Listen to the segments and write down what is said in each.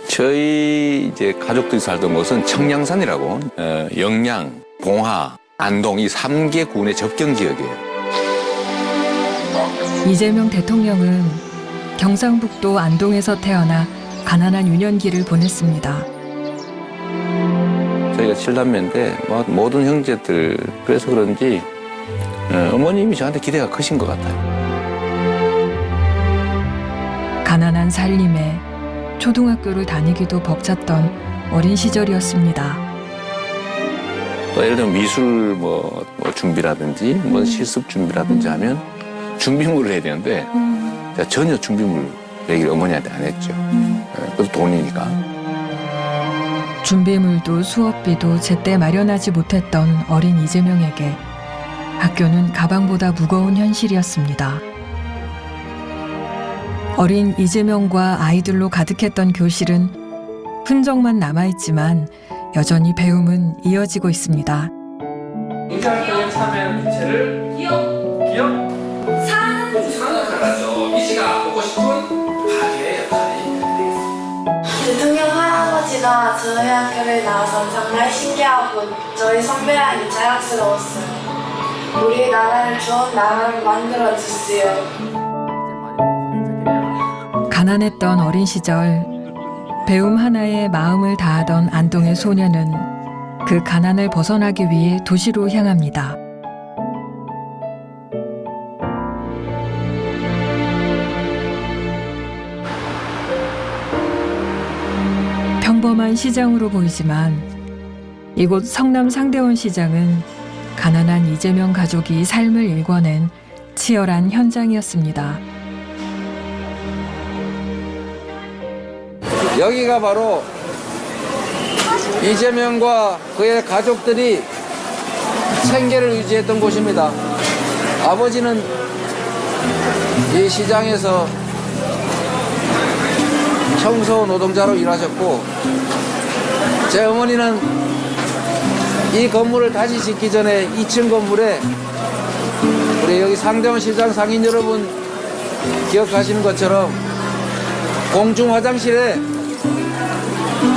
저희 이제 가족들이 살던 곳은 청량산이라고 영양, 봉화, 안동 이 3개 군의 접경 지역이에요. 이재명 대통령은 경상북도 안동에서 태어나 가난한 유년기를 보냈습니다. 저희가 7남매인데 모든 형제들 그래서 그런지 어머님이 저한테 기대가 크신 것 같아요. 가난한 살림에 초등학교를 다니기도 벅찼던 어린 시절이었습니다. 또 예를 들면 미술 뭐 준비라든지 뭐 실습 준비라든지 하면 준비물을 해야 되는데 제가 전혀 준비물 얘기를 어머니한테 안 했죠. 그것도 돈이니까. 준비물도 수업비도 제때 마련하지 못했던 어린 이재명에게 학교는 가방보다 무거운 현실이었습니다. 어린 이재명과 아이들로 가득했던 교실은 흔적만 남아있지만 여전히 배움은 이어지고 있습니다. 인사활동에 참여한 주체를 기억? 상을 잘하죠. 미씨가 보고 싶은 가게의 역할이 되겠습니다. 대통령 할아버지가 저희 학교를 나와서 정말 신기하고 저희 선배랑이 자랑스러웠어요. 우리나라를 좋은 나라로 만들어주세요. 가난했던 어린 시절 배움 하나에 마음을 다하던 안동의 소녀는 그 가난을 벗어나기 위해 도시로 향합니다. 평범한 시장으로 보이지만 이곳 성남 상대원 시장은 가난한 이재명 가족이 삶을 일궈낸 치열한 현장이었습니다. 여기가 바로 이재명과 그의 가족들이 생계를 유지했던 곳입니다. 아버지는 이 시장에서 청소 노동자로 일하셨고 제 어머니는 이 건물을 다시 짓기 전에 2층 건물에 우리 여기 상대원 시장 상인 여러분 기억하시는 것처럼 공중 화장실에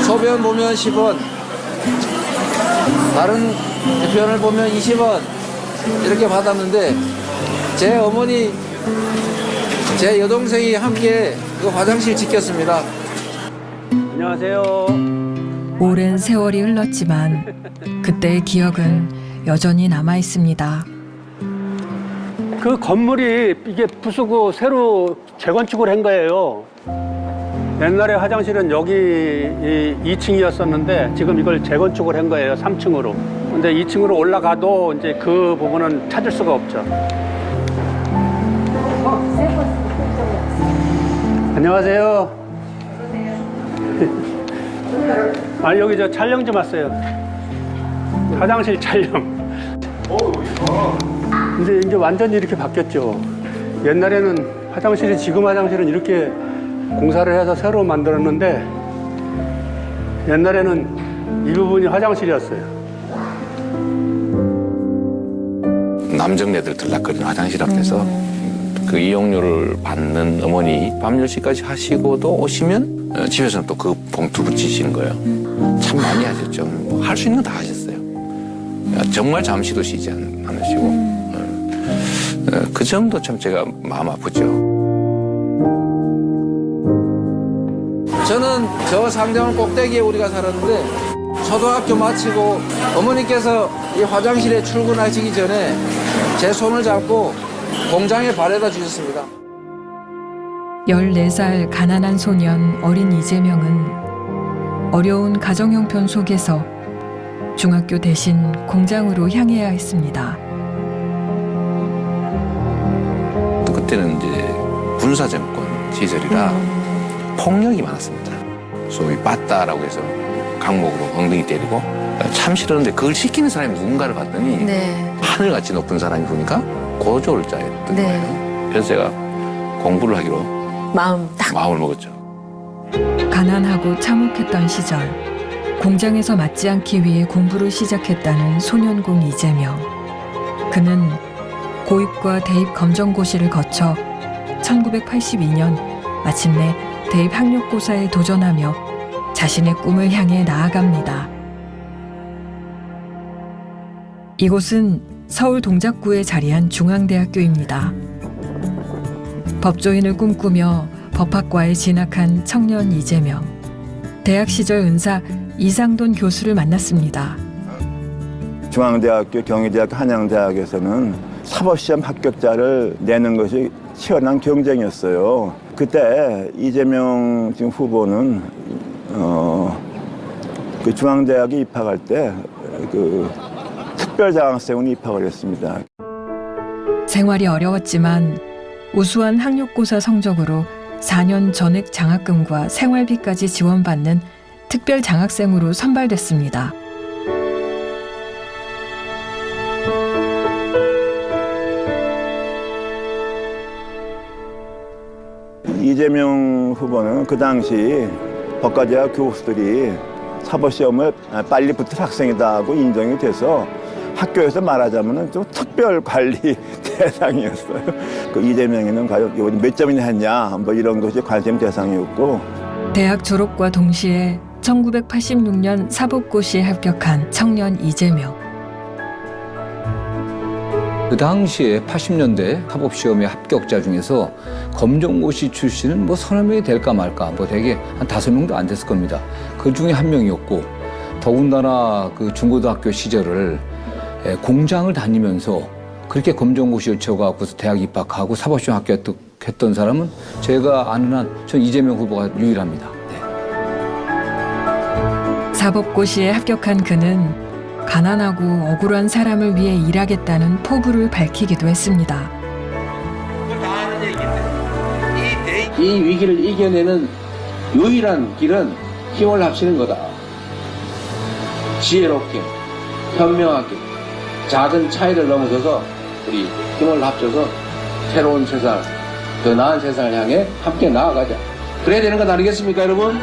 소변 보면 10원, 다른 대표현을 보면 20원 이렇게 받았는데 제 어머니, 제 여동생이 함께 그 화장실 지켰습니다. 안녕하세요. 오랜 세월이 흘렀지만 그때의 기억은 여전히 남아 있습니다. 그 건물이 이게 부수고 새로 재건축을 한 거예요. 옛날에 화장실은 여기 2층이었었는데 지금 이걸 재건축을 한 거예요. 3층으로. 근데 2층으로 올라가도 이제 그 부분은 찾을 수가 없죠. 안녕하세요. 아, 여기 저 촬영 좀 왔어요. 화장실 촬영. 근데 이제 완전히 이렇게 바뀌었죠. 옛날에는 화장실이 지금 화장실은 이렇게 공사를 해서 새로 만들었는데 옛날에는 이 부분이 화장실이었어요. 남정네들 들락거리는 화장실 앞에서 그 이용료를 받는 어머니 밤 10시까지 하시고도 오시면 집에서는 또 그 봉투 붙이시는 거예요. 참 많이 하셨죠. 할 수 있는 거 다 하셨어요. 정말 잠시도 쉬지 않으시고 그 점도 참 제가 마음 아프죠. 저는 저 상대원 꼭대기에 우리가 살았는데 초등학교 마치고 어머니께서 이 화장실에 출근하시기 전에 제 손을 잡고 공장에 발에다 주셨습니다. 14살 가난한 소년 어린 이재명은 어려운 가정 형편 속에서 중학교 대신 공장으로 향해야 했습니다. 그때는 이제 군사정권 시절이라 폭력이 많았습니다. 소위 빠따라고 해서 강목으로 엉덩이 때리고 참 싫었는데 그걸 시키는 사람이 누군가를 봤더니 하늘같이 높은 사람이 보니까 고졸자였던 거예요. 그래서 제가 공부를 하기로 마음을 먹었죠. 가난하고 참혹했던 시절 공장에서 맞지 않기 위해 공부를 시작했다는 소년공 이재명. 그는 고입과 대입 검정고시를 거쳐 1982년 마침내 대입 학력고사에 도전하며 자신의 꿈을 향해 나아갑니다. 이곳은 서울 동작구에 자리한 중앙대학교입니다. 법조인을 꿈꾸며 법학과에 진학한 청년 이재명. 대학 시절 은사 이상돈 교수를 만났습니다. 중앙대학교, 경희대학교, 한양대학에서는 사법시험 합격자를 내는 것이 치열한 경쟁이었어요. 그때 이재명 지금 후보는 그 중앙대학에 입학할 때 그 특별장학생으로 입학을 했습니다. 생활이 어려웠지만 우수한 학력고사 성적으로 4년 전액 장학금과 생활비까지 지원받는 특별장학생으로 선발됐습니다. 이재명 후보는 그 당시 법과대학 교수들이 사법시험을 빨리 붙을 학생이다 하고 인정이 돼서 학교에서 말하자면 좀 특별 관리 대상이었어요. 그 이재명이는 과연 몇 점이나 했냐 뭐 이런 것이 관심 대상이었고, 대학 졸업과 동시에 1986년 사법고시에 합격한 청년 이재명. 그 당시에 80년대 사법시험의 합격자 중에서 검정고시 출신은 뭐 서너 명이 될까 말까, 뭐 대개 한 5명도 안 됐을 겁니다. 그 중에 한 명이었고, 더군다나 그 중고등학교 시절을 공장을 다니면서 그렇게 검정고시 요청하고서 대학 입학하고 사법시험 합격했던 사람은 제가 아는 한 전 이재명 후보가 유일합니다. 네. 사법고시에 합격한 그는 가난하고 억울한 사람을 위해 일하겠다는 포부를 밝히기도 했습니다. 이 위기를 이겨내는 유일한 길은 힘을 합치는 거다. 지혜롭게, 현명하게, 작은 차이를 넘어서서 우리 힘을 합쳐서 새로운 세상, 더 나은 세상을 향해 함께 나아가자. 그래야 되는 것 아니겠습니까, 여러분?